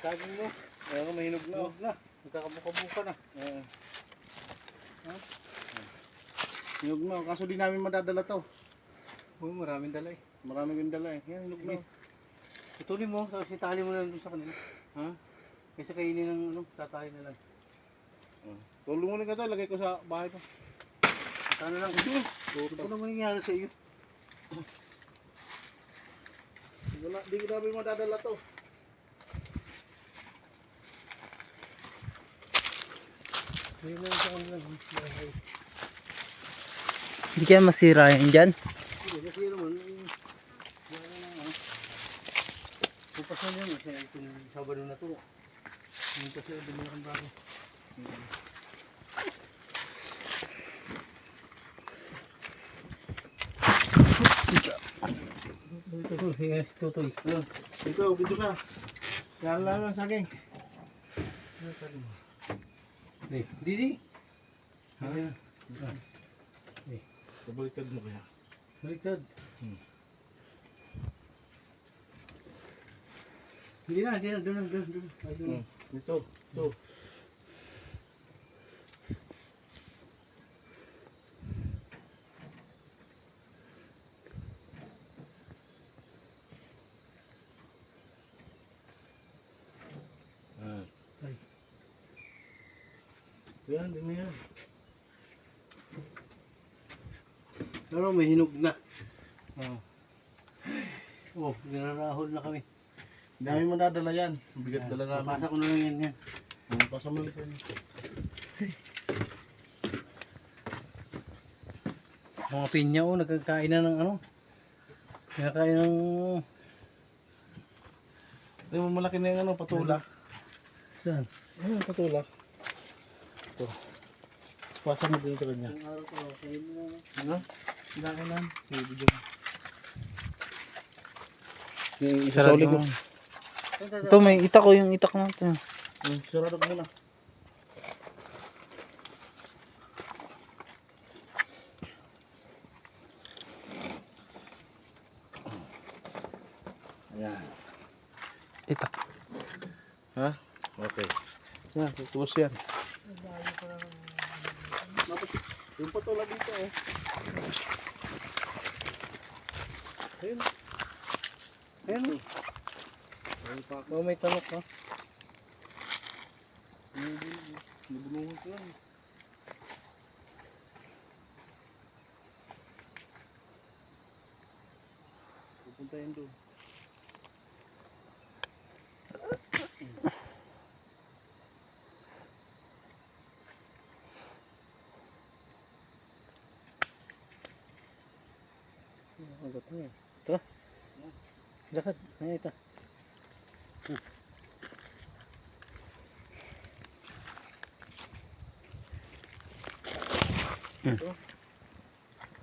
Saging mo. Ayun, mahinog na. Huwag na. Nagkakabuka-buka na. Hinog na. Kaso di namin madadala to. Uy, maraming dala eh. Maraming yung dala eh. Yan, hinog na. Tutuloy mo, tapos itali mo na lang doon sa kanila. Ha? Kaysa kainin ng ano, tatali na lang. Tulungan ka to. Lagay ko sa bahay ko. Sana lang. Ano naman nangyari sa iyo? Wala, di ko namin madadala to. Hindi na sa kanila. Hindi kaya masira yan dyan? Hindi, kasi naman, pupasan yan, kasi itong Sabado na to. Yung kasi dumi ang bago. Ito, tutoy. Ito, video ka. Yan lang ang saging. Didi. Ha? Pabaliktad mo kaya. Baliktad. Hindi na, doon. Ay, doon. Ito. Ay. Yan, din na yan. Pero may hinog na. Oh, ginarahol na kami. Hindi namin madadala yan. Bigat dala namin. Papasa ko na lang yan. Pasamalik yan. Mga pinya oh, nagkakain na ng ano. Nagkakain ng... Ito, malaki na yung ano, patula. Saan? Ayun, patula. Ito. Pasa mo din sa kanya. Ang araw ko, kain mo na. Ano? Kinain lang. Sige, video mo. Isasoli ko. Ito may itak ko, yung itak natin. Sarado ko muna. Ayan. Itak. Ha? Okay. Yan, tutuwas yan. Yung patula dito eh. Ayun. Ayun. Oh, may tanok ha. Nabunungan ko lang. Pupunta yan doon. Agad na yan. Ito. Lakad. Ayan ito. Ito.